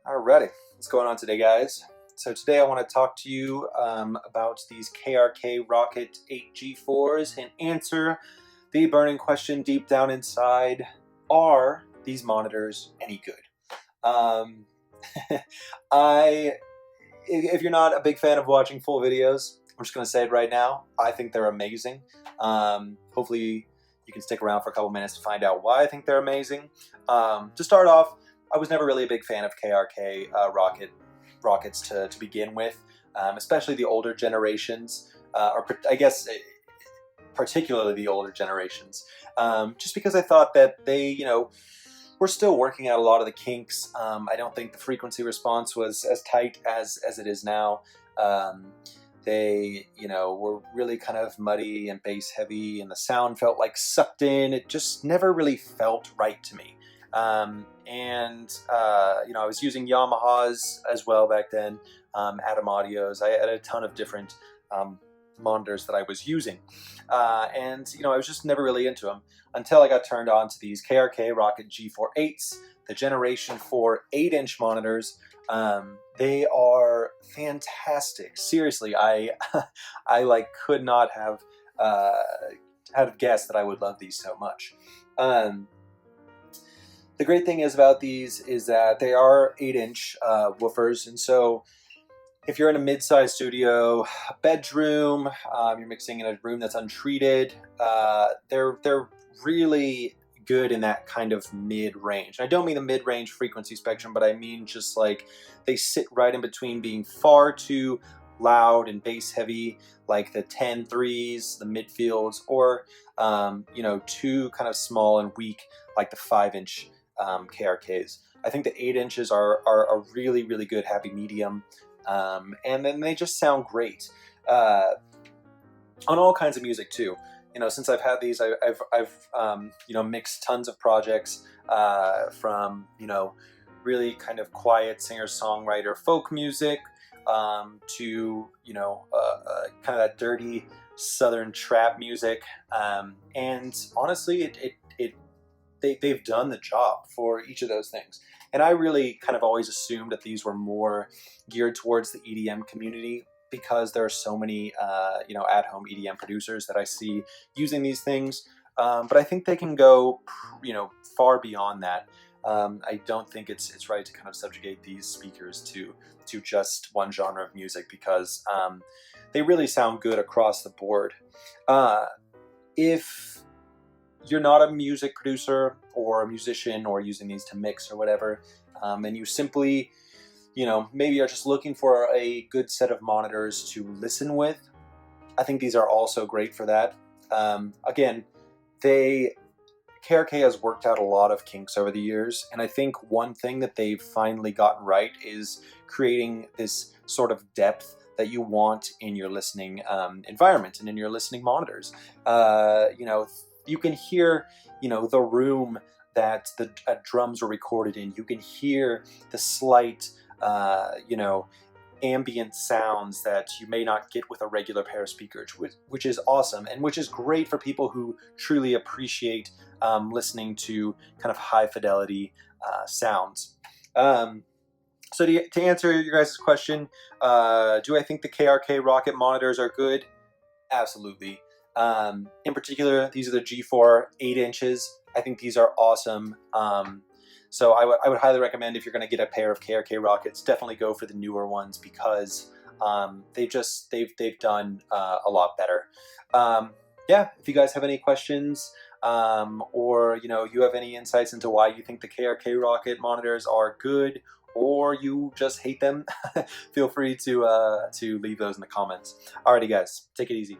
Alrighty, what's going on today, guys? So today I want to talk to you about these KRK Rokit 8 G4s and answer the burning question deep down inside: are these monitors any good? If you're not a big fan of watching full videos, I'm just going to say it right now. I think they're amazing. Hopefully you can stick around for a couple minutes to find out why I think they're amazing. To start off, I was never really a big fan of KRK Rokits to begin with, especially the older generations, or I guess particularly the older generations, just because I thought that they, were still working out a lot of the kinks. I don't think the frequency response was as tight as it is now. They, were really kind of muddy and bass heavy, and the sound felt like sucked in. It just never really felt right to me. I was using Yamahas as well back then, Atom Audios. I had a ton of different monitors that I was using. I was just never really into them until I got turned on to these KRK Rokit G4 8s, the Generation 4 8-inch monitors. They are fantastic. Seriously, I could not have guessed that I would love these so much. The great thing about these is that they are 8-inch woofers, and so if you're in a mid-sized studio, a bedroom, you're mixing in a room that's untreated, they're really good in that kind of mid-range. I don't mean the mid-range frequency spectrum, but I mean just like they sit right in between being far too loud and bass heavy, like the 10-3s, the midfields, or too kind of small and weak, like the 5-inch KRKs. I think the 8 inches are a really, really good happy medium, and then they just sound great on all kinds of music too. Since I've had these, I've mixed tons of projects from really kind of quiet singer-songwriter folk music to kind of that dirty southern trap music, and honestly, they've done the job for each of those things. And I really kind of always assumed that these were more geared towards the EDM community, because there are so many at-home EDM producers that I see using these things. But I think they can go far beyond that. I don't think it's right to kind of subjugate these speakers to just one genre of music, because they really sound good across the board. If you're not a music producer or a musician or using these to mix or whatever, and you simply, maybe are just looking for a good set of monitors to listen with, I think these are also great for that. Again, KRK has worked out a lot of kinks over the years, and I think one thing that they've finally gotten right is creating this sort of depth that you want in your listening environment and in your listening monitors. You can hear, the room that the drums were recorded in. You can hear the slight, ambient sounds that you may not get with a regular pair of speakers, which is awesome, and which is great for people who truly appreciate listening to kind of high fidelity sounds. So to answer your guys' question, do I think the KRK Rokit monitors are good? Absolutely. In particular, these are the G4 8 inches. I think these are awesome. So I would highly recommend, if you're going to get a pair of KRK Rokits, definitely go for the newer ones, because they've done a lot better. If you guys have any questions, or you have any insights into why you think the KRK Rokit monitors are good, or you just hate them, feel free to leave those in the comments. Alrighty, guys, take it easy.